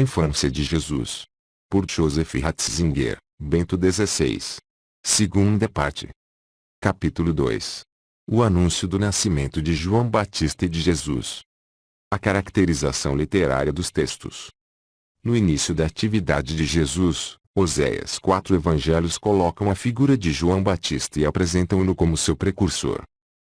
A infância de Jesus. Por Joseph Ratzinger, Bento XVI. Segunda parte. Capítulo 2. O anúncio do nascimento de João Batista e de Jesus. A caracterização literária dos textos. No início da atividade de Jesus, Oséias 4 evangelhos colocam a figura de João Batista e apresentam-no como seu precursor.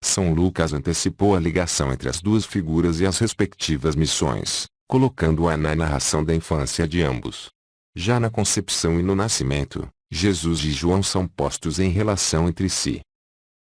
São Lucas antecipou a ligação entre as duas figuras e as respectivas missões, colocando-a na narração da infância de ambos. Já na concepção e no nascimento, Jesus e João são postos em relação entre si.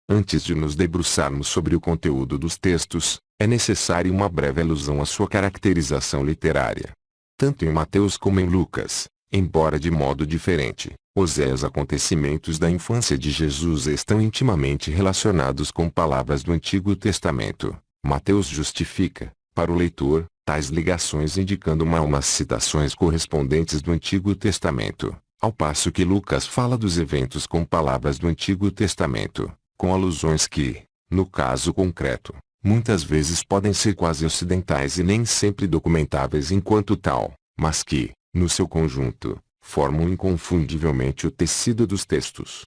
Antes de nos debruçarmos sobre o conteúdo dos textos, é necessária uma breve alusão à sua caracterização literária. Tanto em Mateus como em Lucas, embora de modo diferente, os acontecimentos da infância de Jesus estão intimamente relacionados com palavras do Antigo Testamento. Mateus justifica, para o leitor, tais ligações indicando umas citações correspondentes do Antigo Testamento, ao passo que Lucas fala dos eventos com palavras do Antigo Testamento, com alusões que, no caso concreto, muitas vezes podem ser quase ocidentais e nem sempre documentáveis enquanto tal, mas que, no seu conjunto, formam inconfundivelmente o tecido dos textos.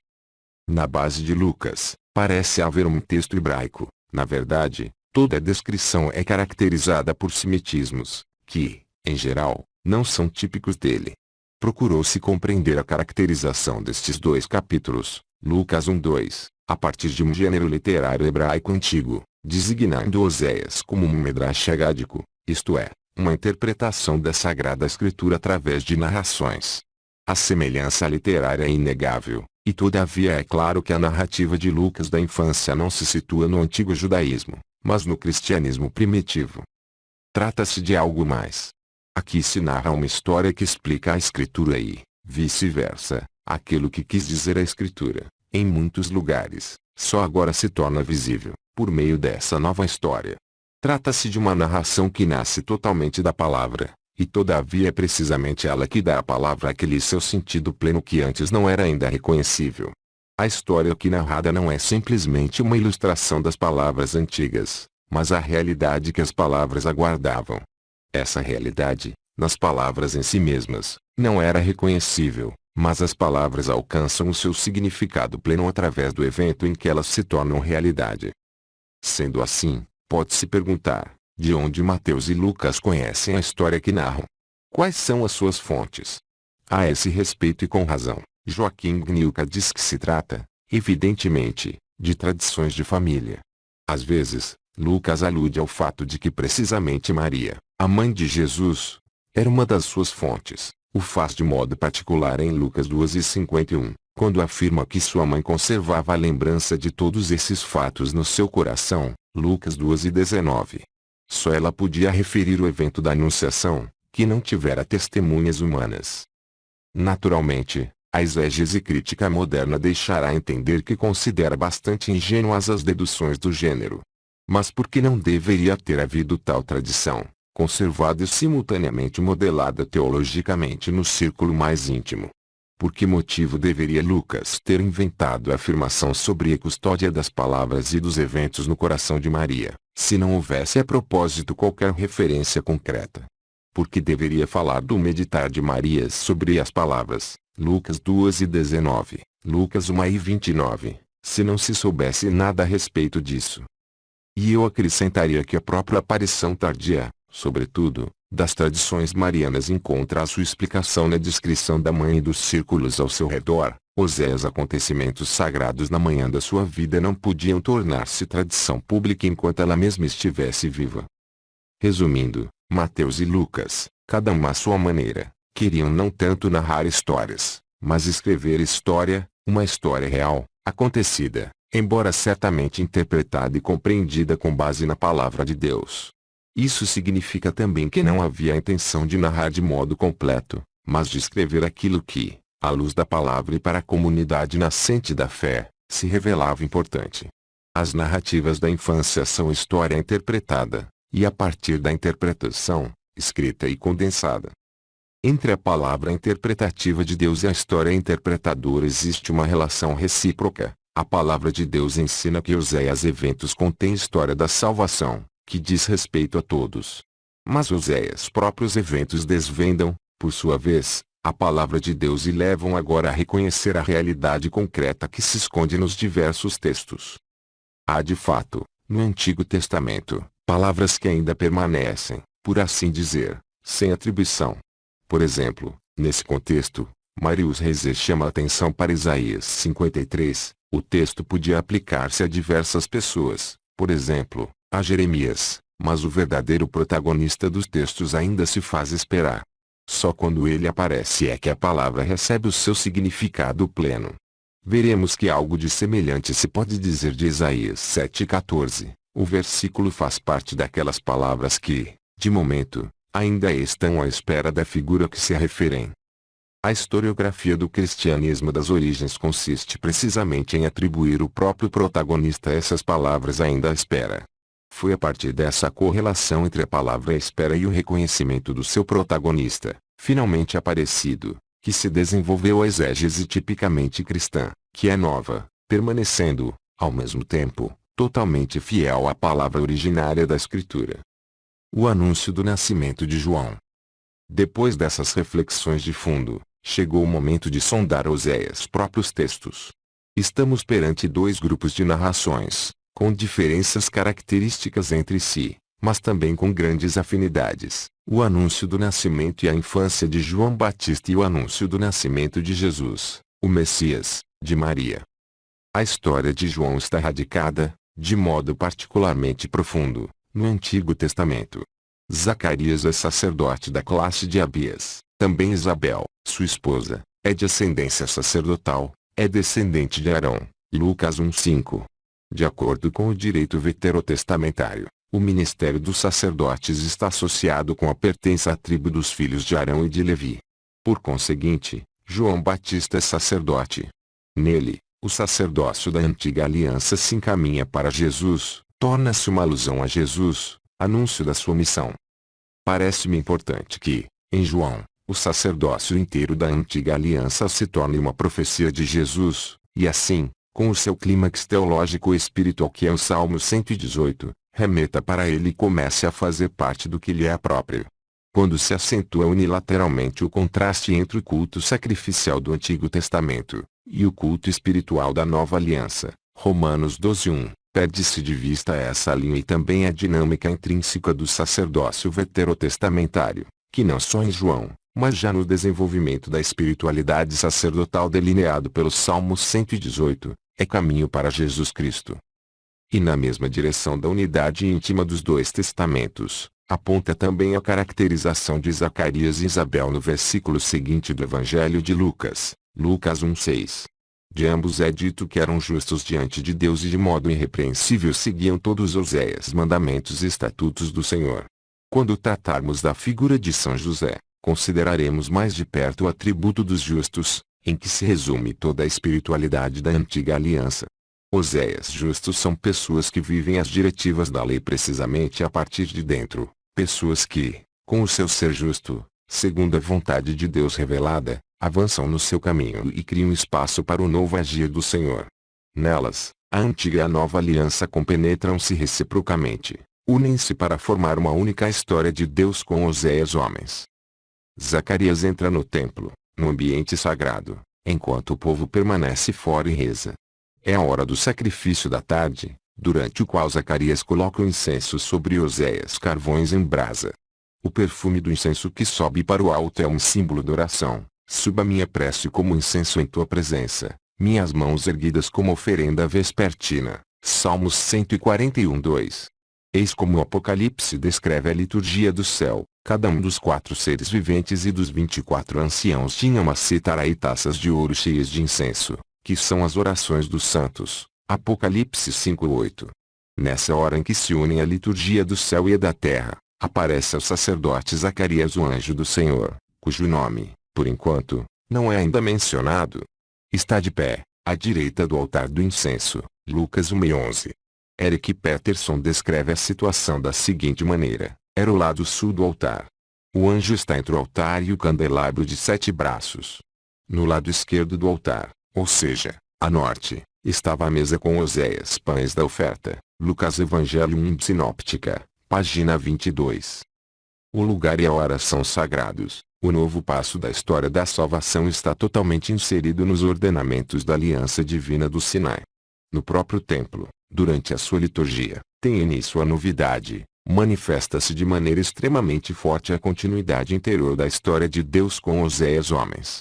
Na base de Lucas, parece haver um texto hebraico. Na verdade, toda a descrição é caracterizada por semitismos, que, em geral, não são típicos dele. Procurou-se compreender a caracterização destes dois capítulos, Lucas 1:2, a partir de um gênero literário hebraico antigo, designando Oséias como um medrash agádico, isto é, uma interpretação da Sagrada Escritura através de narrações. A semelhança literária é inegável, e todavia é claro que a narrativa de Lucas da infância não se situa no antigo judaísmo, mas no cristianismo primitivo. Trata-se de algo mais. Aqui se narra uma história que explica a Escritura e, vice-versa, aquilo que quis dizer a Escritura, em muitos lugares, só agora se torna visível, por meio dessa nova história. Trata-se de uma narração que nasce totalmente da palavra, e todavia é precisamente ela que dá à palavra aquele seu sentido pleno que antes não era ainda reconhecível. A história aqui narrada não é simplesmente uma ilustração das palavras antigas, mas a realidade que as palavras aguardavam. Essa realidade, nas palavras em si mesmas, não era reconhecível, mas as palavras alcançam o seu significado pleno através do evento em que elas se tornam realidade. Sendo assim, pode-se perguntar, de onde Mateus e Lucas conhecem a história que narram? Quais são as suas fontes? A esse respeito e com razão, Joaquim Gnilka diz que se trata, evidentemente, de tradições de família. Às vezes, Lucas alude ao fato de que precisamente Maria, a mãe de Jesus, era uma das suas fontes. O faz de modo particular em Lucas 2:51, quando afirma que sua mãe conservava a lembrança de todos esses fatos no seu coração, Lucas 2:19. Só ela podia referir o evento da Anunciação, que não tivera testemunhas humanas. Naturalmente, a exégese crítica moderna deixará entender que considera bastante ingênuas as deduções do gênero. Mas por que não deveria ter havido tal tradição, conservada e simultaneamente modelada teologicamente no círculo mais íntimo? Por que motivo deveria Lucas ter inventado a afirmação sobre a custódia das palavras e dos eventos no coração de Maria, se não houvesse a propósito qualquer referência concreta? Por que deveria falar do meditar de Maria sobre as palavras, Lucas 2:19, Lucas 1:29, se não se soubesse nada a respeito disso? E eu acrescentaria que a própria aparição tardia, sobretudo, das tradições marianas encontra a sua explicação na descrição da mãe e dos círculos ao seu redor. Os acontecimentos sagrados na manhã da sua vida não podiam tornar-se tradição pública enquanto ela mesma estivesse viva. Resumindo, Mateus e Lucas, cada um à sua maneira, queriam não tanto narrar histórias, mas escrever história, uma história real, acontecida, embora certamente interpretada e compreendida com base na palavra de Deus. Isso significa também que não havia a intenção de narrar de modo completo, mas de escrever aquilo que, à luz da palavra e para a comunidade nascente da fé, se revelava importante. As narrativas da infância são história interpretada, e a partir da interpretação, escrita e condensada. Entre a palavra interpretativa de Deus e a história interpretadora existe uma relação recíproca. A palavra de Deus ensina que Oséias eventos contém história da salvação, que diz respeito a todos. Mas Oséias próprios eventos desvendam, por sua vez, a palavra de Deus e levam agora a reconhecer a realidade concreta que se esconde nos diversos textos. Há de fato, no Antigo Testamento, palavras que ainda permanecem, por assim dizer, sem atribuição. Por exemplo, nesse contexto, Marius Reiser chama a atenção para Isaías 53, o texto podia aplicar-se a diversas pessoas, por exemplo, a Jeremias, mas o verdadeiro protagonista dos textos ainda se faz esperar. Só quando ele aparece é que a palavra recebe o seu significado pleno. Veremos que algo de semelhante se pode dizer de Isaías 7,14. O versículo faz parte daquelas palavras que, de momento, ainda estão à espera da figura que se referem. A historiografia do cristianismo das origens consiste precisamente em atribuir o próprio protagonista a essas palavras ainda à espera. Foi a partir dessa correlação entre a palavra espera e o reconhecimento do seu protagonista, finalmente aparecido, que se desenvolveu a exégese tipicamente cristã, que é nova, permanecendo, ao mesmo tempo, totalmente fiel à palavra originária da Escritura. O anúncio do nascimento de João. Depois dessas reflexões de fundo, chegou o momento de sondar Oséias próprios textos. Estamos perante dois grupos de narrações, com diferenças características entre si, mas também com grandes afinidades, o anúncio do nascimento e a infância de João Batista e o anúncio do nascimento de Jesus, o Messias, de Maria. A história de João está radicada, de modo particularmente profundo, no Antigo Testamento. Zacarias é sacerdote da classe de Abias, também Isabel, sua esposa, é de ascendência sacerdotal, é descendente de Arão, Lucas 1:5. De acordo com o direito veterotestamentário, o ministério dos sacerdotes está associado com a pertença à tribo dos filhos de Arão e de Levi. Por conseguinte, João Batista é sacerdote. Nele, o sacerdócio da antiga aliança se encaminha para Jesus, torna-se uma alusão a Jesus, anúncio da sua missão. Parece-me importante que, em João, o sacerdócio inteiro da antiga aliança se torne uma profecia de Jesus, e assim, com o seu clímax teológico e espiritual que é o Salmo 118, remeta para ele e comece a fazer parte do que lhe é próprio. Quando se acentua unilateralmente o contraste entre o culto sacrificial do Antigo Testamento e o culto espiritual da Nova Aliança, Romanos 12:1, perde-se de vista essa linha e também a dinâmica intrínseca do sacerdócio veterotestamentário, que não só em João, mas já no desenvolvimento da espiritualidade sacerdotal delineado pelo Salmo 118, é caminho para Jesus Cristo. E na mesma direção da unidade íntima dos dois testamentos, aponta também a caracterização de Zacarias e Isabel no versículo seguinte do Evangelho de Lucas, Lucas 1:6. De ambos é dito que eram justos diante de Deus e de modo irrepreensível seguiam todos os mandamentos e estatutos do Senhor. Quando tratarmos da figura de São José, consideraremos mais de perto o atributo dos justos, em que se resume toda a espiritualidade da antiga aliança. Os justos são pessoas que vivem as diretivas da lei precisamente a partir de dentro, pessoas que, com o seu ser justo, segundo a vontade de Deus revelada, avançam no seu caminho e criam espaço para o novo agir do Senhor. Nelas, a antiga e a nova aliança compenetram-se reciprocamente, unem-se para formar uma única história de Deus com os homens. Zacarias entra no templo, no ambiente sagrado, enquanto o povo permanece fora e reza. É a hora do sacrifício da tarde, durante o qual Zacarias coloca o incenso sobre carvões em brasa. O perfume do incenso que sobe para o alto é um símbolo de oração. Suba minha prece como incenso em tua presença, minhas mãos erguidas como oferenda vespertina. Salmos 141:2. Eis como o Apocalipse descreve a liturgia do céu. Cada um dos 4 seres viventes e dos 24 anciãos tinha uma cítara e taças de ouro cheias de incenso, que são as orações dos santos. Apocalipse 5:8. Nessa hora em que se unem a liturgia do céu e a da terra, aparece ao sacerdote Zacarias o anjo do Senhor, cujo nome, por enquanto, não é ainda mencionado. Está de pé, à direita do altar do incenso. Lucas 1:11. Eric Peterson descreve a situação da seguinte maneira: era o lado sul do altar. O anjo está entre o altar e o candelabro de 7 braços. No lado esquerdo do altar, ou seja, a norte, estava a mesa com pães da oferta. Lucas Evangelho 1 Sinóptica, página 22. O lugar e a hora são sagrados, O novo passo da história da salvação está totalmente inserido nos ordenamentos da aliança divina do Sinai. No próprio templo, durante a sua liturgia, tem início a novidade, manifesta-se de maneira extremamente forte a continuidade interior da história de Deus com Oséias homens.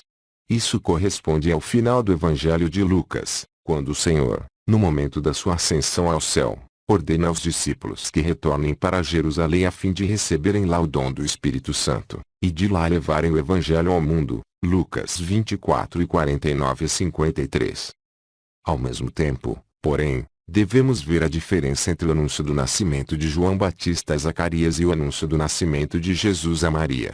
Isso corresponde ao final do Evangelho de Lucas, quando o Senhor, no momento da sua ascensão ao céu, ordena aos discípulos que retornem para Jerusalém a fim de receberem lá o dom do Espírito Santo, e de lá levarem o Evangelho ao mundo. Lucas 24 e 49 a 53. Ao mesmo tempo, porém, devemos ver a diferença entre o anúncio do nascimento de João Batista a Zacarias e o anúncio do nascimento de Jesus a Maria.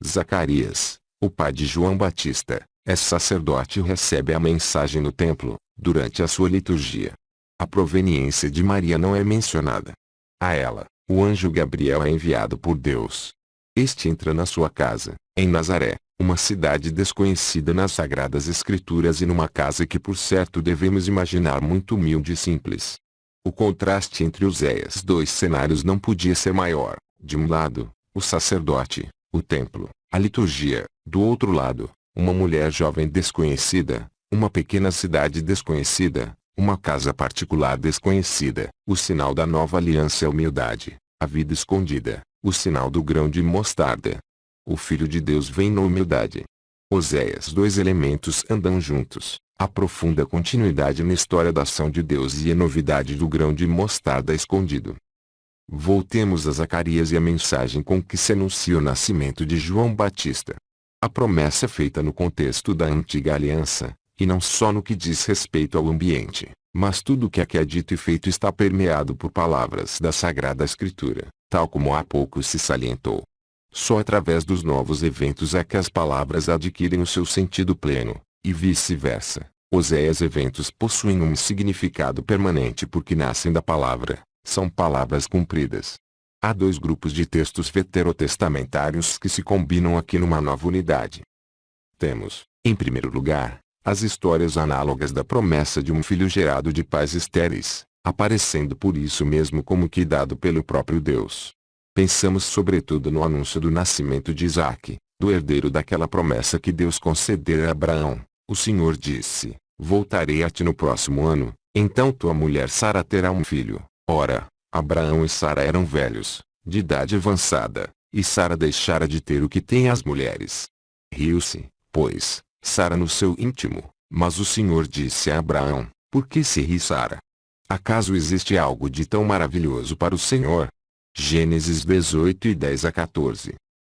Zacarias, o pai de João Batista, é sacerdote e recebe a mensagem no templo, durante a sua liturgia. A proveniência de Maria não é mencionada. A ela, o anjo Gabriel é enviado por Deus. Este entra na sua casa, em Nazaré, uma cidade desconhecida nas Sagradas Escrituras e numa casa que por certo devemos imaginar muito humilde e simples. O contraste entre Oséias dois cenários não podia ser maior. De um lado, o sacerdote, o templo, a liturgia; do outro lado, uma mulher jovem desconhecida, uma pequena cidade desconhecida, uma casa particular desconhecida. O sinal da nova aliança é a humildade, a vida escondida, o sinal do grão de mostarda. O Filho de Deus vem na humildade. Oséias dois elementos andam juntos, a profunda continuidade na história da ação de Deus e a novidade do grão de mostarda escondido. Voltemos a Zacarias e a mensagem com que se anuncia o nascimento de João Batista. A promessa é feita no contexto da antiga aliança, e não só no que diz respeito ao ambiente, mas tudo o que aqui é dito e feito está permeado por palavras da Sagrada Escritura, tal como há pouco se salientou. Só através dos novos eventos é que as palavras adquirem o seu sentido pleno, e vice-versa. Oséias eventos possuem um significado permanente porque nascem da palavra, são palavras cumpridas. Há dois grupos de textos veterotestamentários que se combinam aqui numa nova unidade. Temos, em primeiro lugar, as histórias análogas da promessa de um filho gerado de pais estéreis, aparecendo por isso mesmo como que dado pelo próprio Deus. Pensamos sobretudo no anúncio do nascimento de Isaque, do herdeiro daquela promessa que Deus concedera a Abraão. O Senhor disse: voltarei a ti no próximo ano, então tua mulher Sara terá um filho. Ora, Abraão e Sara eram velhos, de idade avançada, e Sara deixara de ter o que têm as mulheres. Riu-se, pois, Sara no seu íntimo, mas o Senhor disse a Abraão: por que se ri Sara? Acaso existe algo de tão maravilhoso para o Senhor? Gênesis 18 e 10 a 14.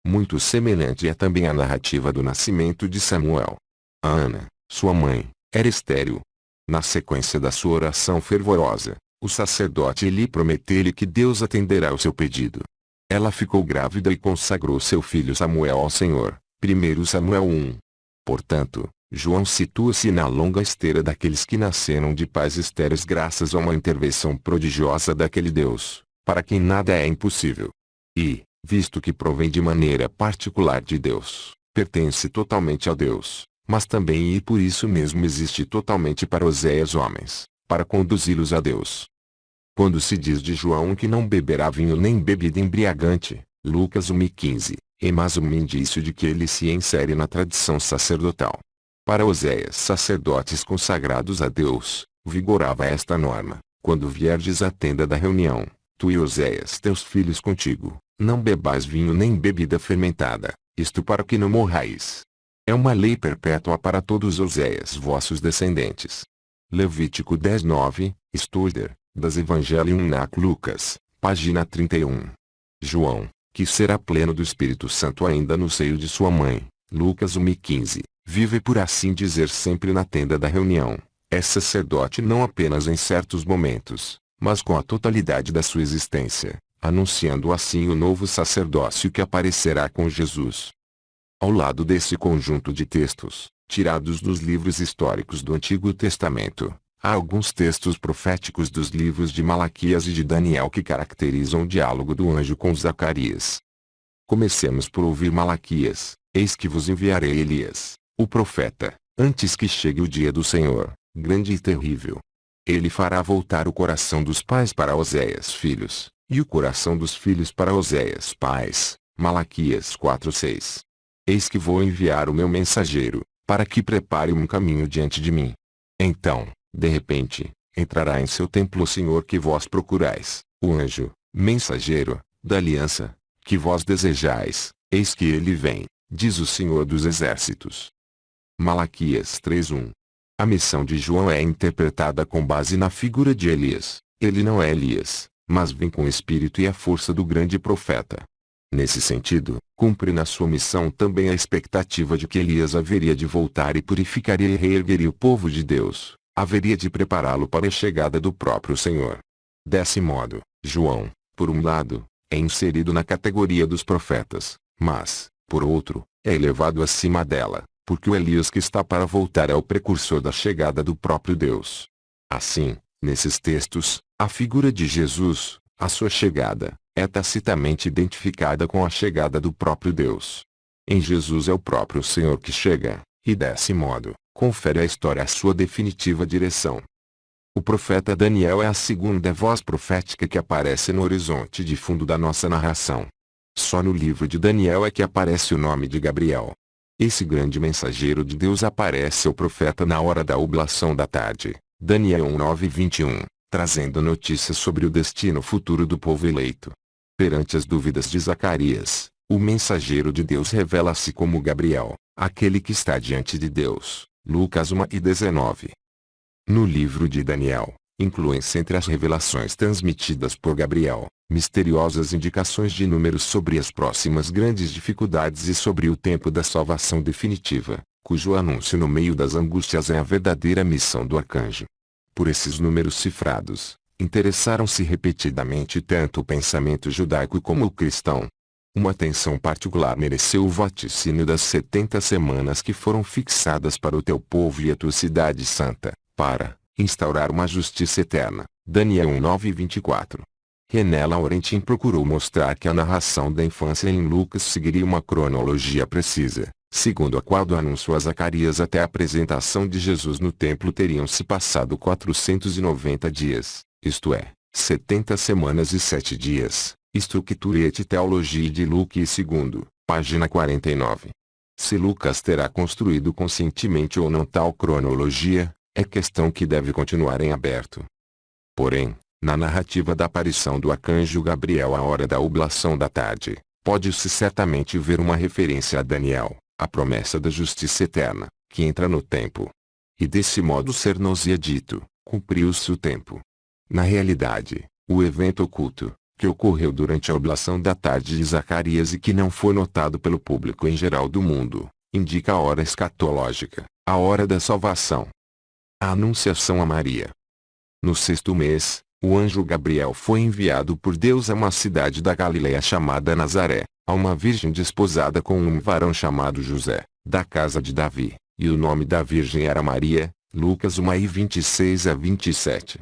Muito semelhante é também a narrativa do nascimento de Samuel. Ana, sua mãe, era estéril. Na sequência da sua oração fervorosa, o sacerdote lhe prometeu que Deus atenderá ao seu pedido. Ela ficou grávida e consagrou seu filho Samuel ao Senhor. 1 Samuel 1. Portanto, João situa-se na longa esteira daqueles que nasceram de pais estéreis graças a uma intervenção prodigiosa daquele Deus, para quem nada é impossível. E, visto que provém de maneira particular de Deus, pertence totalmente a Deus, mas também e por isso mesmo existe totalmente para Oséias homens, para conduzi-los a Deus. Quando se diz de João que não beberá vinho nem bebida embriagante, Lucas 1:15, é mais um indício de que ele se insere na tradição sacerdotal. Para Oséias sacerdotes consagrados a Deus, vigorava esta norma: quando vierdes à tenda da reunião, tu e Oséias teus filhos contigo, não bebais vinho nem bebida fermentada, isto para que não morrais. É uma lei perpétua para todos Oséias vossos descendentes. Levítico 10:9, Studer, das Evangelium Nac Lucas, página 31. João, que será pleno do Espírito Santo ainda no seio de sua mãe, Lucas 1:15, vive por assim dizer sempre na tenda da reunião, é sacerdote não apenas em certos momentos, mas com a totalidade da sua existência, anunciando assim o novo sacerdócio que aparecerá com Jesus. Ao lado desse conjunto de textos, tirados dos livros históricos do Antigo Testamento, há alguns textos proféticos dos livros de Malaquias e de Daniel que caracterizam o diálogo do anjo com Zacarias. Comecemos por ouvir Malaquias: eis que vos enviarei Elias, o profeta, antes que chegue o dia do Senhor, grande e terrível. Ele fará voltar o coração dos pais para Oséias filhos, e o coração dos filhos para Oséias pais. Malaquias 4:6. eis que vou enviar o meu mensageiro, para que prepare um caminho diante de mim. Então, de repente, entrará em seu templo o Senhor que vós procurais, o anjo, mensageiro, da aliança, que vós desejais, eis que ele vem, diz o Senhor dos Exércitos. Malaquias 3:1. A missão de João é interpretada com base na figura de Elias. Ele não é Elias, mas vem com o espírito e a força do grande profeta. Nesse sentido, cumpre na sua missão também a expectativa de que Elias haveria de voltar e purificaria e reergueria o povo de Deus, haveria de prepará-lo para a chegada do próprio Senhor. Desse modo, João, por um lado, é inserido na categoria dos profetas, mas, por outro, é elevado acima dela, porque o Elias que está para voltar é o precursor da chegada do próprio Deus. Assim, nesses textos, a figura de Jesus, a sua chegada, é tacitamente identificada com a chegada do próprio Deus. Em Jesus é o próprio Senhor que chega, e desse modo, confere à história a sua definitiva direção. O profeta Daniel é a segunda voz profética que aparece no horizonte de fundo da nossa narração. Só no livro de Daniel é que aparece o nome de Gabriel. Esse grande mensageiro de Deus aparece ao profeta na hora da oblação da tarde, Daniel 9:21, trazendo notícias sobre o destino futuro do povo eleito. Perante as dúvidas de Zacarias, o mensageiro de Deus revela-se como Gabriel, aquele que está diante de Deus. Lucas 1:19. No livro de Daniel, incluem-se entre as revelações transmitidas por Gabriel, misteriosas indicações de números sobre as próximas grandes dificuldades e sobre o tempo da salvação definitiva, cujo anúncio no meio das angústias é a verdadeira missão do arcanjo. Por esses números cifrados, interessaram-se repetidamente tanto o pensamento judaico como o cristão. Uma atenção particular mereceu o vaticínio das 70 semanas que foram fixadas para o teu povo e a tua cidade santa, para instaurar uma justiça eterna. Daniel 9:24. René Laurentin procurou mostrar que a narração da infância em Lucas seguiria uma cronologia precisa, segundo a qual do anúncio a Zacarias até a apresentação de Jesus no templo teriam se passado 490 dias, isto é, 70 semanas e 7 dias. Structure et Theologie de Luke II, página 49. Se Lucas terá construído conscientemente ou não tal cronologia, é questão que deve continuar em aberto. Porém, na narrativa da aparição do arcanjo Gabriel à hora da oblação da tarde, pode-se certamente ver uma referência a Daniel, a promessa da justiça eterna, que entra no tempo. E desse modo ser-nos-ia dito, cumpriu-se o tempo. Na realidade, o evento oculto, que ocorreu durante a oblação da tarde de Zacarias e que não foi notado pelo público em geral do mundo, indica a hora escatológica, a hora da salvação. A anunciação a Maria. No 6º mês, o anjo Gabriel foi enviado por Deus a uma cidade da Galileia chamada Nazaré, a uma virgem desposada com um varão chamado José, da casa de Davi, e o nome da virgem era Maria. Lucas 1:26-27.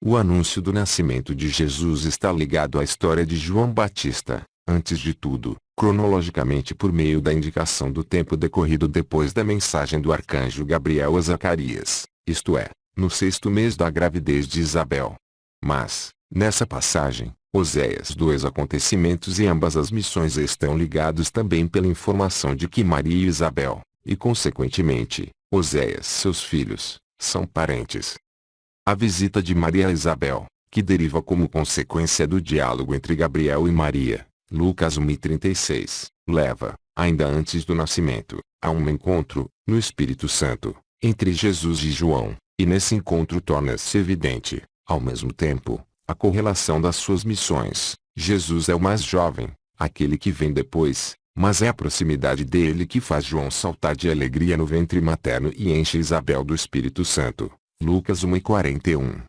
O anúncio do nascimento de Jesus está ligado à história de João Batista, antes de tudo, cronologicamente por meio da indicação do tempo decorrido depois da mensagem do arcanjo Gabriel a Zacarias, isto é, no 6º mês da gravidez de Isabel. Mas, nessa passagem, Oséias 2 acontecimentos e ambas as missões estão ligados também pela informação de que Maria e Isabel, e consequentemente, Oséias seus filhos, são parentes. A visita de Maria a Isabel, que deriva como consequência do diálogo entre Gabriel e Maria, Lucas 1:36, leva, ainda antes do nascimento, a um encontro, no Espírito Santo, entre Jesus e João, e nesse encontro torna-se evidente, ao mesmo tempo, a correlação das suas missões. Jesus é o mais jovem, aquele que vem depois, mas é a proximidade dele que faz João saltar de alegria no ventre materno e enche Isabel do Espírito Santo. Lucas 1:41.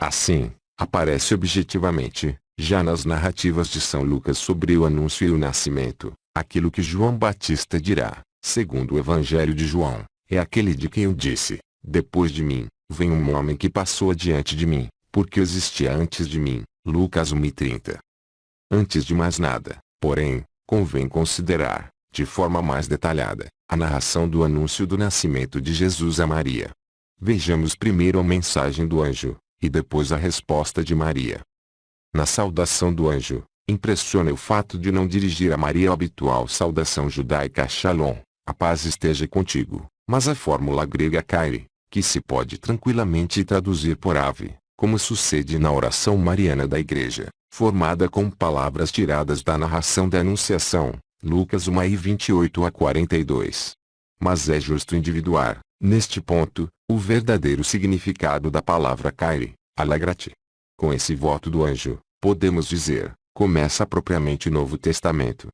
Assim, aparece objetivamente, já nas narrativas de São Lucas sobre o anúncio e o nascimento, aquilo que João Batista dirá, segundo o Evangelho de João, é aquele de quem eu disse, depois de mim, vem um homem que passou adiante de mim, porque existia antes de mim. Lucas 1:30. Antes de mais nada, porém, convém considerar, de forma mais detalhada, a narração do anúncio do nascimento de Jesus a Maria. Vejamos primeiro a mensagem do anjo, e depois a resposta de Maria. Na saudação do anjo, Impressiona o fato de não dirigir a Maria a habitual saudação judaica Shalom, a paz esteja contigo, mas a fórmula grega Kyrie, que se pode tranquilamente traduzir por ave, como sucede na oração mariana da Igreja, formada com palavras tiradas da narração da Anunciação, Lucas 1 e 28 a 42. Mas é justo individuar, neste ponto, o verdadeiro significado da palavra Kyrie, alegra-te. Com esse voto do anjo, podemos dizer, começa propriamente o Novo Testamento.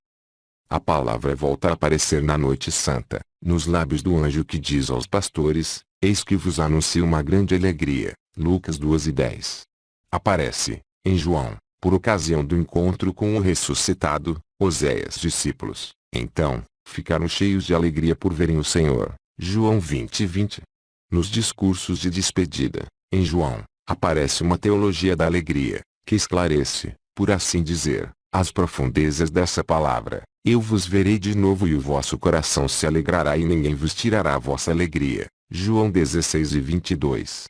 A palavra volta a aparecer na noite santa, nos lábios do anjo que diz aos pastores, eis que vos anuncio uma grande alegria, Lucas 2:10. Aparece, em João, por ocasião do encontro com o ressuscitado, Oséias discípulos, então, ficaram cheios de alegria por verem o Senhor, João 20:20. Nos discursos de despedida, em João, aparece uma teologia da alegria, que esclarece, por assim dizer, as profundezas dessa palavra. Eu vos verei de novo e o vosso coração se alegrará e ninguém vos tirará a vossa alegria. João 16:22.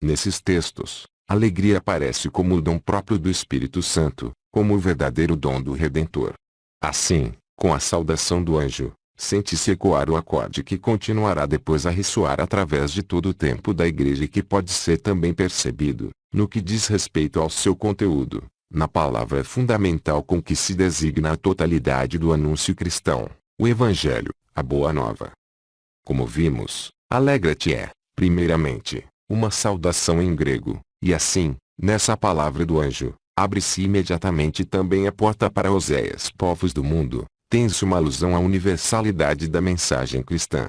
Nesses textos, a alegria aparece como o dom próprio do Espírito Santo, como o verdadeiro dom do Redentor. Assim, com a saudação do anjo, sente-se ecoar o acorde que continuará depois a ressoar através de todo o tempo da Igreja e que pode ser também percebido, no que diz respeito ao seu conteúdo, na palavra fundamental com que se designa a totalidade do anúncio cristão, o Evangelho, a Boa Nova. Como vimos, alegra-te é, primeiramente, uma saudação em grego, e assim, nessa palavra do anjo, abre-se imediatamente também a porta para Oséias povos do mundo, tem-se uma alusão à universalidade da mensagem cristã.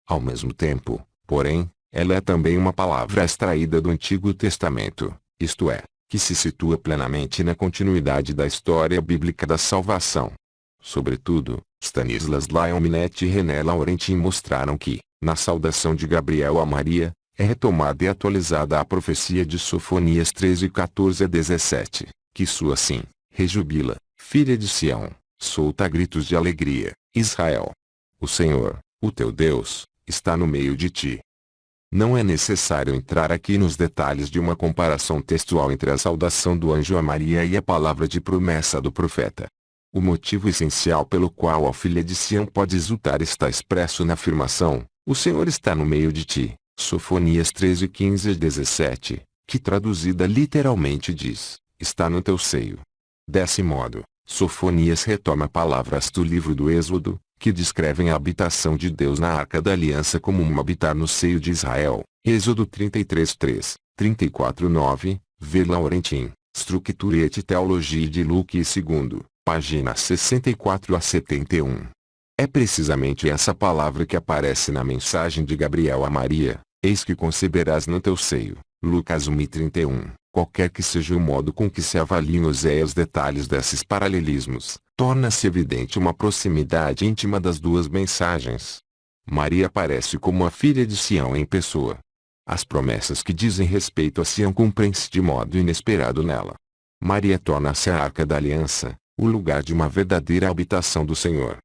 Ao mesmo tempo, porém, ela é também uma palavra extraída do Antigo Testamento, isto é, que se situa plenamente na continuidade da história bíblica da salvação. Sobretudo, Stanislas Lyon-Minetti e René Laurentin mostraram que, na saudação de Gabriel a Maria, é retomada e atualizada a profecia de Sofonias 13:14-17, que soa assim: rejubila, filha de Sião, solta gritos de alegria, Israel. O Senhor, o teu Deus, está no meio de ti. Não é necessário entrar aqui nos detalhes de uma comparação textual entre a saudação do anjo a Maria e a palavra de promessa do profeta. O motivo essencial pelo qual a filha de Sião pode exultar está expresso na afirmação: o Senhor está no meio de ti, Sofonias 13:15-17, que traduzida literalmente diz, está no teu seio. Desse modo, Sofonias retoma palavras do livro do Êxodo, que descrevem a habitação de Deus na Arca da Aliança como um habitar no seio de Israel, Êxodo 33:3, 34:9, V. Laurentin, Structure et Theologie de Luke II, página 64-71. É precisamente essa palavra que aparece na mensagem de Gabriel a Maria, eis que conceberás no teu seio, Lucas 1:31. Qualquer que seja o modo com que se avaliem os detalhes desses paralelismos, torna-se evidente uma proximidade íntima das duas mensagens. Maria aparece como a filha de Sião em pessoa. As promessas que dizem respeito a Sião cumprem-se de modo inesperado nela. Maria torna-se a Arca da Aliança, o lugar de uma verdadeira habitação do Senhor.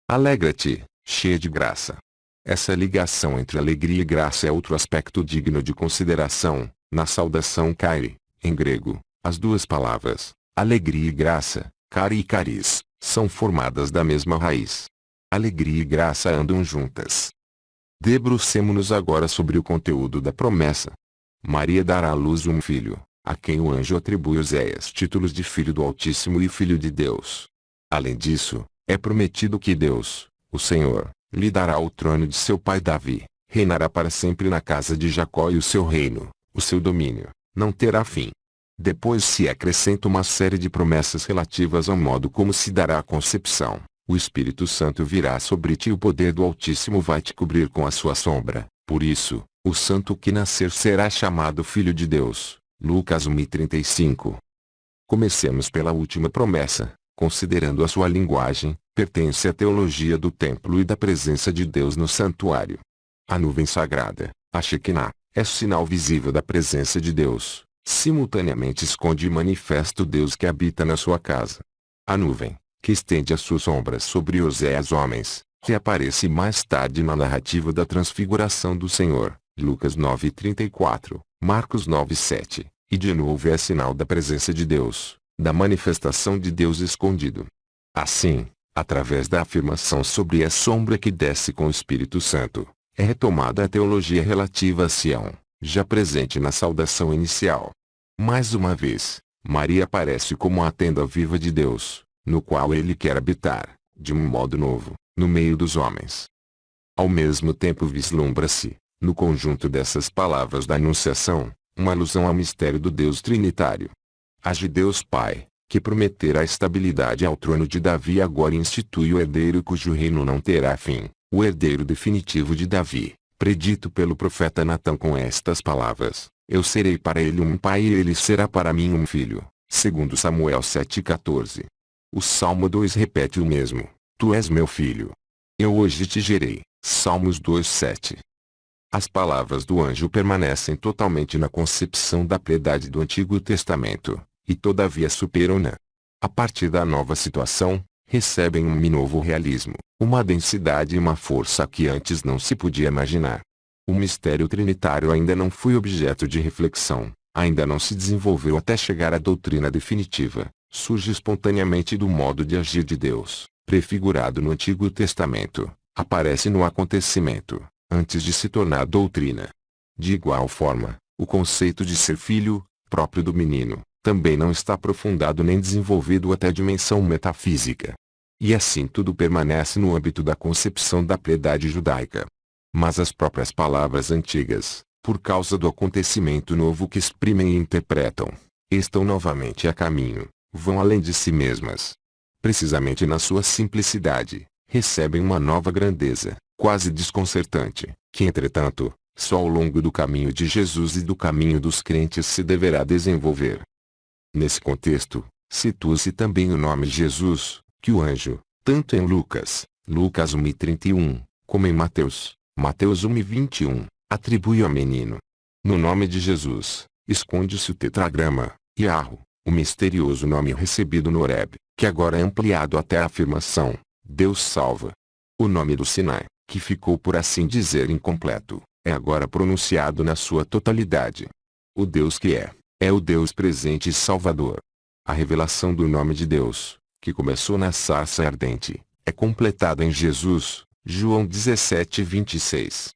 Alegra-te, cheia de graça. Essa ligação entre alegria e graça é outro aspecto digno de consideração. Na saudação Kyrie, em grego, as duas palavras, alegria e graça, Kyrie e charis, são formadas da mesma raiz. Alegria e graça andam juntas. Debrucemo-nos agora sobre o conteúdo da promessa. Maria dará à luz um filho, a quem o anjo atribui Oséias títulos de Filho do Altíssimo e Filho de Deus. Além disso, é prometido que Deus, o Senhor, lhe dará o trono de seu pai Davi, reinará para sempre na casa de Jacó e o seu reino, o seu domínio, não terá fim. Depois se acrescenta uma série de promessas relativas ao modo como se dará a concepção. O Espírito Santo virá sobre ti e o poder do Altíssimo vai te cobrir com a sua sombra. Por isso, o santo que nascer será chamado Filho de Deus. Lucas 1:35. Comecemos pela última promessa. Considerando a sua linguagem, pertence à teologia do templo e da presença de Deus no santuário. A nuvem sagrada, a Shekinah, é sinal visível da presença de Deus, simultaneamente esconde e manifesta o Deus que habita na sua casa. A nuvem, que estende as suas sombras sobre Oséias homens, reaparece mais tarde na narrativa da transfiguração do Senhor, Lucas 9:34, Marcos 9:7, e de novo é sinal da presença de Deus, da manifestação de Deus escondido. Assim, através da afirmação sobre a sombra que desce com o Espírito Santo, é retomada a teologia relativa a Sião, já presente na saudação inicial. Mais uma vez, Maria aparece como a tenda viva de Deus, no qual ele quer habitar, de um modo novo, no meio dos homens. Ao mesmo tempo vislumbra-se, no conjunto dessas palavras da Anunciação, uma alusão ao mistério do Deus Trinitário. Age Deus Pai, que prometera a estabilidade ao trono de Davi e agora institui o herdeiro cujo reino não terá fim, o herdeiro definitivo de Davi, predito pelo profeta Natã com estas palavras: Eu serei para ele um pai e ele será para mim um filho, segundo Samuel 7,14. O Salmo 2 repete o mesmo: Tu és meu filho. Eu hoje te gerei, Salmos 2,7. As palavras do anjo permanecem totalmente na concepção da piedade do Antigo Testamento, e todavia superam-na. A partir da nova situação, recebem um novo realismo, uma densidade e uma força que antes não se podia imaginar. O mistério trinitário ainda não foi objeto de reflexão, ainda não se desenvolveu até chegar à doutrina definitiva, surge espontaneamente do modo de agir de Deus, prefigurado no Antigo Testamento, aparece no acontecimento, antes de se tornar doutrina. De igual forma, o conceito de ser filho, próprio do menino, também não está aprofundado nem desenvolvido até a dimensão metafísica. E assim tudo permanece no âmbito da concepção da piedade judaica. Mas as próprias palavras antigas, por causa do acontecimento novo que exprimem e interpretam, estão novamente a caminho, vão além de si mesmas. Precisamente na sua simplicidade, recebem uma nova grandeza, quase desconcertante, que entretanto, só ao longo do caminho de Jesus e do caminho dos crentes se deverá desenvolver. Nesse contexto, situa-se também o nome Jesus, que o anjo, tanto em Lucas 1:31, como em Mateus 1:21, atribui ao menino. No nome de Jesus, esconde-se o tetragrama, Iarro, o misterioso nome recebido no Horebe, que agora é ampliado até a afirmação, Deus salva. O nome do Sinai, que ficou por assim dizer incompleto, é agora pronunciado na sua totalidade. O Deus que é o Deus presente e salvador. A revelação do nome de Deus, que começou na sarça ardente, é completada em Jesus, João 17:26.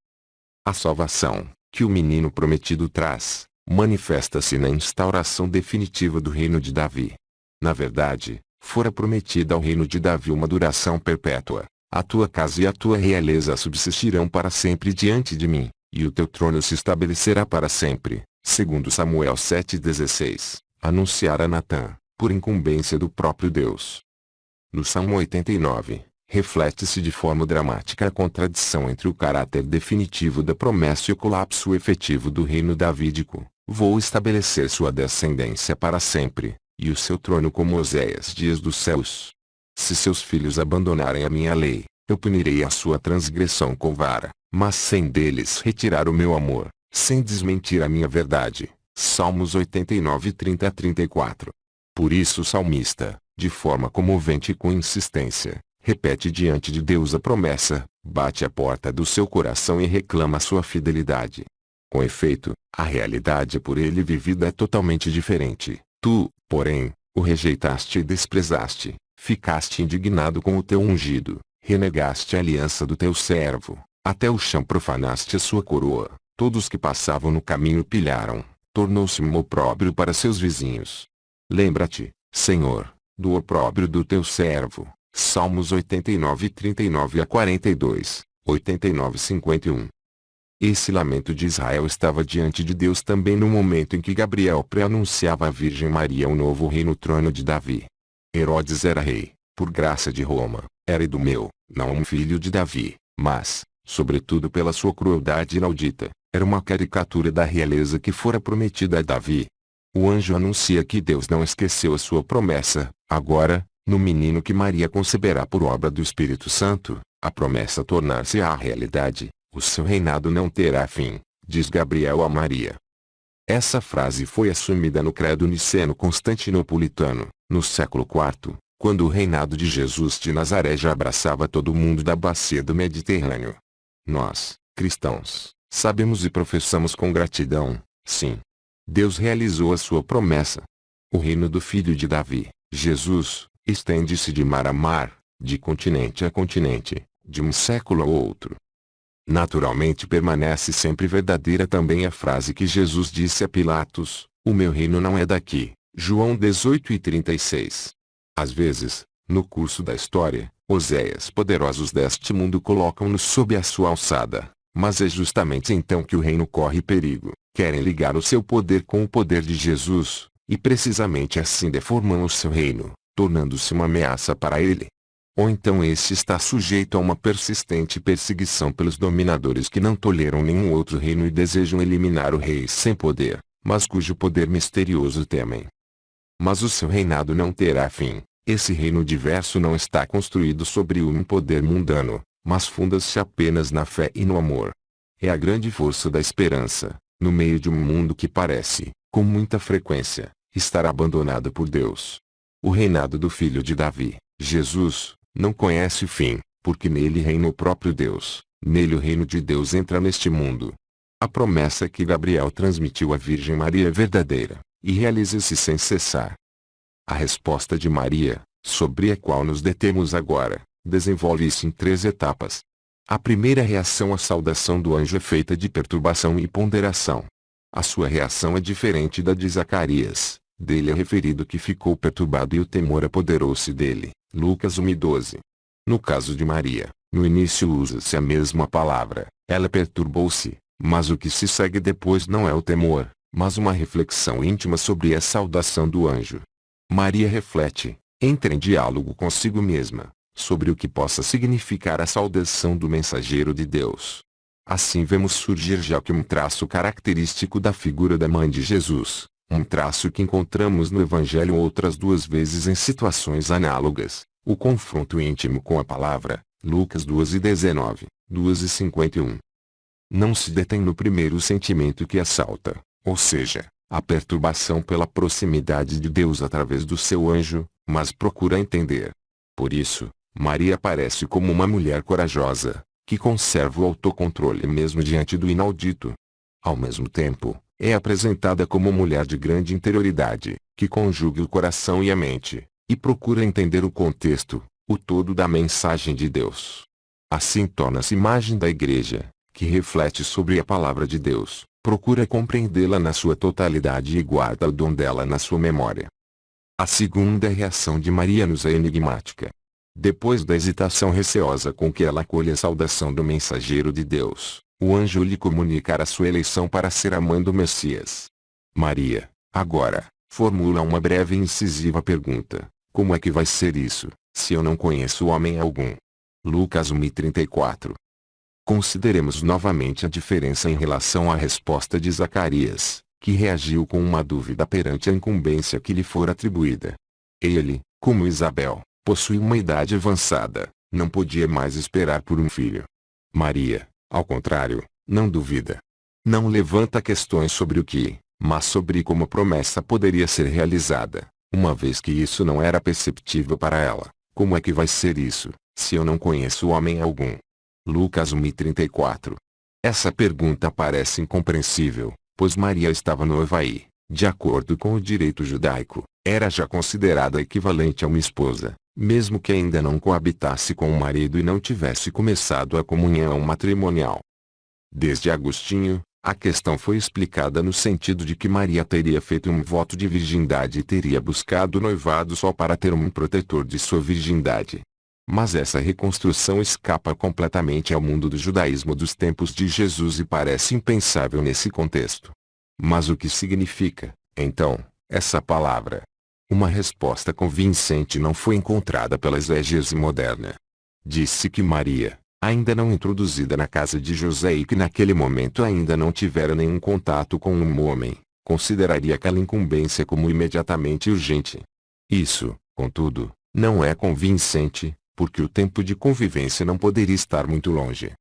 A salvação, que o menino prometido traz, manifesta-se na instauração definitiva do reino de Davi. Na verdade, fora prometida ao reino de Davi uma duração perpétua. A tua casa e a tua realeza subsistirão para sempre diante de mim, e o teu trono se estabelecerá para sempre, segundo Samuel 7:16, anunciara Natã, por incumbência do próprio Deus. No Salmo 89, reflete-se de forma dramática a contradição entre o caráter definitivo da promessa e o colapso efetivo do reino davídico. Vou estabelecer sua descendência para sempre, e o seu trono como Oséias dias dos céus. Se seus filhos abandonarem a minha lei, eu punirei a sua transgressão com vara, mas sem deles retirar o meu amor, sem desmentir a minha verdade. Salmos 89:30-34. Por isso o salmista, de forma comovente e com insistência, repete diante de Deus a promessa, bate à porta do seu coração e reclama sua fidelidade. Com efeito, a realidade por ele vivida é totalmente diferente. Tu, porém, o rejeitaste e desprezaste. Ficaste indignado com o teu ungido, renegaste a aliança do teu servo, até o chão profanaste a sua coroa, todos que passavam no caminho pilharam, tornou-se um opróbrio para seus vizinhos. Lembra-te, Senhor, do opróbrio do teu servo. Salmos 89:39-42, 89:51. Esse lamento de Israel estava diante de Deus também no momento em que Gabriel pré-anunciava à Virgem Maria o novo reino trono de Davi. Herodes era rei, por graça de Roma, era Idumeu, não um filho de Davi, mas, sobretudo pela sua crueldade inaudita, era uma caricatura da realeza que fora prometida a Davi. O anjo anuncia que Deus não esqueceu a sua promessa, agora, no menino que Maria conceberá por obra do Espírito Santo, a promessa tornar-se-á realidade, o seu reinado não terá fim, diz Gabriel a Maria. Essa frase foi assumida no credo niceno-constantinopolitano, no século IV, quando o reinado de Jesus de Nazaré já abraçava todo o mundo da bacia do Mediterrâneo. Nós, cristãos, sabemos e professamos com gratidão, sim. Deus realizou a sua promessa. O reino do filho de Davi, Jesus, estende-se de mar a mar, de continente a continente, de um século a outro. Naturalmente permanece sempre verdadeira também a frase que Jesus disse a Pilatos: o meu reino não é daqui. João 18:36. Às vezes, no curso da história, Oséias poderosos deste mundo colocam-nos sob a sua alçada, mas é justamente então que o reino corre perigo. Querem ligar o seu poder com o poder de Jesus, e precisamente assim deformam o seu reino, tornando-se uma ameaça para ele. Ou então este está sujeito a uma persistente perseguição pelos dominadores que não toleram nenhum outro reino e desejam eliminar o rei sem poder, mas cujo poder misterioso temem. Mas o seu reinado não terá fim. Esse reino diverso não está construído sobre um poder mundano, mas funda-se apenas na fé e no amor. É a grande força da esperança, no meio de um mundo que parece, com muita frequência, estar abandonado por Deus. O reinado do filho de Davi, Jesus, não conhece o fim, porque nele reina o próprio Deus. Nele o reino de Deus entra neste mundo. A promessa que Gabriel transmitiu à Virgem Maria é verdadeira, e realiza-se sem cessar. A resposta de Maria, sobre a qual nos detemos agora, desenvolve-se em 3 etapas. A primeira reação à saudação do anjo é feita de perturbação e ponderação. A sua reação é diferente da de Zacarias. Dele é referido que ficou perturbado e o temor apoderou-se dele. Lucas 1:12. No caso de Maria, no início usa-se a mesma palavra. Ela perturbou-se, mas o que se segue depois não é o temor, mas uma reflexão íntima sobre a saudação do anjo. Maria reflete, entra em diálogo consigo mesma, sobre o que possa significar a saudação do mensageiro de Deus. Assim vemos surgir já que um traço característico da figura da mãe de Jesus, um traço que encontramos no Evangelho outras 2 vezes em situações análogas, o confronto íntimo com a palavra, Lucas 2:19, 2:51. Não se detém no primeiro sentimento que assalta, ou seja, a perturbação pela proximidade de Deus através do seu anjo, mas procura entender. Por isso, Maria aparece como uma mulher corajosa, que conserva o autocontrole mesmo diante do inaudito. Ao mesmo tempo, é apresentada como mulher de grande interioridade, que conjuga o coração e a mente, e procura entender o contexto, o todo da mensagem de Deus. Assim torna-se imagem da Igreja, que reflete sobre a palavra de Deus, procura compreendê-la na sua totalidade e guarda o dom dela na sua memória. A segunda reação de Maria nos é enigmática. Depois da hesitação receosa com que ela acolhe a saudação do mensageiro de Deus, o anjo lhe comunicará sua eleição para ser a mãe do Messias. Maria, agora, formula uma breve e incisiva pergunta: como é que vai ser isso, se eu não conheço homem algum? Lucas 1:34. Consideremos novamente a diferença em relação à resposta de Zacarias, que reagiu com uma dúvida perante a incumbência que lhe fora atribuída. Ele, como Isabel, possui uma idade avançada, não podia mais esperar por um filho. Maria, ao contrário, não duvida. Não levanta questões sobre o que, mas sobre como a promessa poderia ser realizada, uma vez que isso não era perceptível para ela. Como é que vai ser isso, se eu não conheço homem algum? Lucas 1:34. Essa pergunta parece incompreensível, pois Maria estava noiva e, de acordo com o direito judaico, era já considerada equivalente a uma esposa, mesmo que ainda não coabitasse com o marido e não tivesse começado a comunhão matrimonial. Desde Agostinho, a questão foi explicada no sentido de que Maria teria feito um voto de virgindade e teria buscado o noivado só para ter um protetor de sua virgindade. Mas essa reconstrução escapa completamente ao mundo do judaísmo dos tempos de Jesus e parece impensável nesse contexto. Mas o que significa, então, essa palavra? Uma resposta convincente não foi encontrada pela exegese moderna. Disse que Maria, ainda não introduzida na casa de José e que naquele momento ainda não tivera nenhum contato com um homem, consideraria aquela incumbência como imediatamente urgente. Isso, contudo, não é convincente, porque o tempo de convivência não poderia estar muito longe.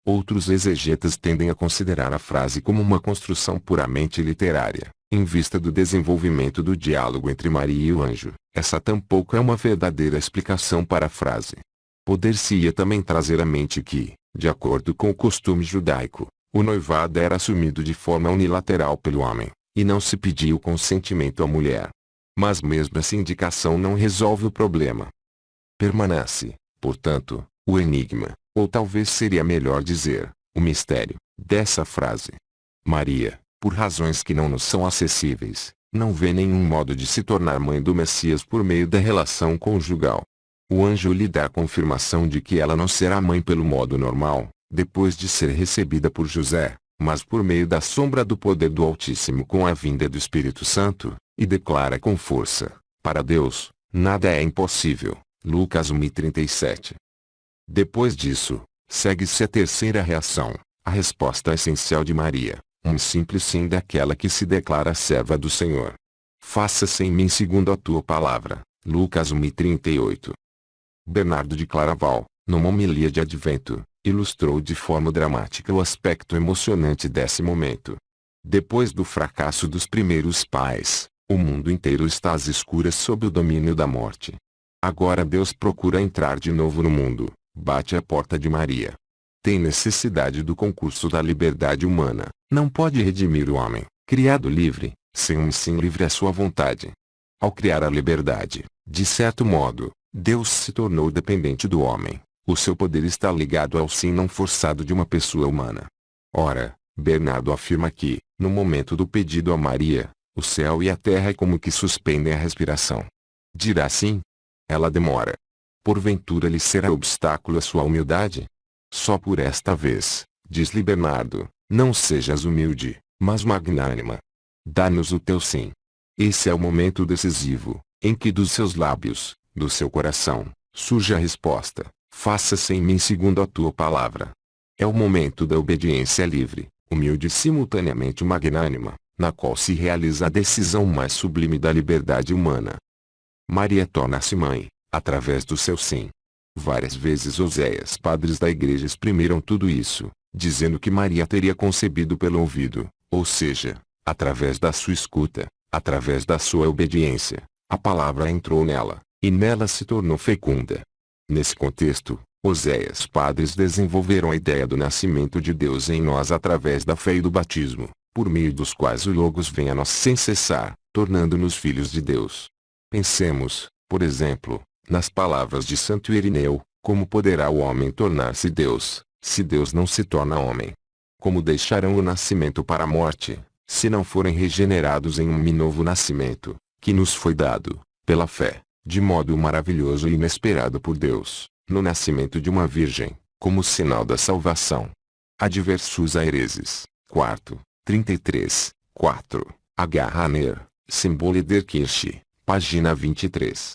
Outros exegetas tendem a considerar a frase como uma construção puramente literária, em vista do desenvolvimento do diálogo entre Maria e o anjo. Essa tampouco é uma verdadeira explicação para a frase. Poder-se-ia também trazer à mente que, de acordo com o costume judaico, o noivado era assumido de forma unilateral pelo homem, e não se pedia o consentimento à mulher. Mas mesmo essa indicação não resolve o problema. Permanece, portanto, o enigma, ou talvez seria melhor dizer, o mistério, dessa frase. Maria, por razões que não nos são acessíveis, não vê nenhum modo de se tornar mãe do Messias por meio da relação conjugal. O anjo lhe dá a confirmação de que ela não será mãe pelo modo normal, depois de ser recebida por José, mas por meio da sombra do poder do Altíssimo com a vinda do Espírito Santo, e declara com força: para Deus, nada é impossível. Lucas 1:37. Depois disso, segue-se a terceira reação, a resposta essencial de Maria, um simples sim daquela que se declara serva do Senhor. Faça-se em mim segundo a tua palavra. Lucas 1:38. Bernardo de Claraval, numa homilia de Advento, ilustrou de forma dramática o aspecto emocionante desse momento. Depois do fracasso dos primeiros pais, o mundo inteiro está às escuras sob o domínio da morte. Agora Deus procura entrar de novo no mundo, bate à porta de Maria. Tem necessidade do concurso da liberdade humana, não pode redimir o homem, criado livre, sem um sim livre à sua vontade. Ao criar a liberdade, de certo modo, Deus se tornou dependente do homem. O seu poder está ligado ao sim não forçado de uma pessoa humana. Ora, Bernardo afirma que, no momento do pedido a Maria, o céu e a terra como que suspendem a respiração. Dirá sim? Ela demora. Porventura lhe será obstáculo a sua humildade? Só por esta vez, diz-lhe Bernardo, não sejas humilde, mas magnânima. Dá-nos o teu sim. Esse é o momento decisivo, em que dos seus lábios, do seu coração, surge a resposta: faça-se em mim segundo a tua palavra. É o momento da obediência livre, humilde e simultaneamente magnânima, na qual se realiza a decisão mais sublime da liberdade humana. Maria torna-se mãe, através do seu sim. Várias vezes Oséias, padres da Igreja, exprimiram tudo isso, dizendo que Maria teria concebido pelo ouvido, ou seja, através da sua escuta, através da sua obediência, a palavra entrou nela, e nela se tornou fecunda. Nesse contexto, Oséias, padres desenvolveram a ideia do nascimento de Deus em nós através da fé e do batismo, por meio dos quais o Logos vem a nós sem cessar, tornando-nos filhos de Deus. Pensemos, por exemplo, nas palavras de Santo Irineu: como poderá o homem tornar-se Deus, se Deus não se torna homem? Como deixarão o nascimento para a morte, se não forem regenerados em um novo nascimento, que nos foi dado, pela fé, de modo maravilhoso e inesperado por Deus, no nascimento de uma virgem, como sinal da salvação? Adversus Aereses, 4, 33, 4, H. Rahner, Symbole der Kirche, página 23.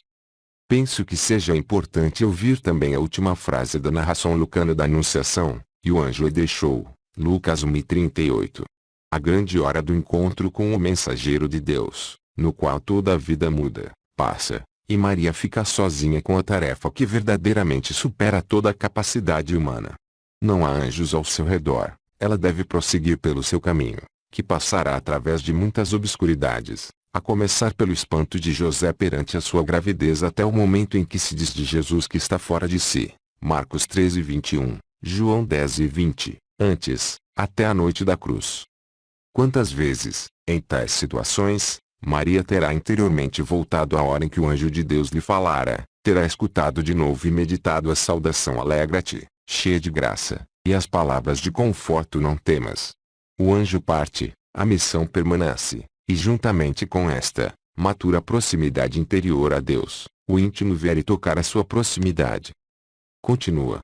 Penso que seja importante ouvir também a última frase da narração lucana da Anunciação: e o anjo a deixou, Lucas 1:38. A grande hora do encontro com o mensageiro de Deus, no qual toda a vida muda, passa, e Maria fica sozinha com a tarefa que verdadeiramente supera toda a capacidade humana. Não há anjos ao seu redor, ela deve prosseguir pelo seu caminho, que passará através de muitas obscuridades, a começar pelo espanto de José perante a sua gravidez até o momento em que se diz de Jesus que está fora de si, Marcos 13:21, João 10:20, antes, até a noite da cruz. Quantas vezes, em tais situações, Maria terá interiormente voltado à hora em que o anjo de Deus lhe falara, terá escutado de novo e meditado a saudação alegra-te, cheia de graça, e as palavras de conforto não temas. O anjo parte, a missão permanece, e juntamente com esta, matura a proximidade interior a Deus, o íntimo ver e tocar a sua proximidade. Continua.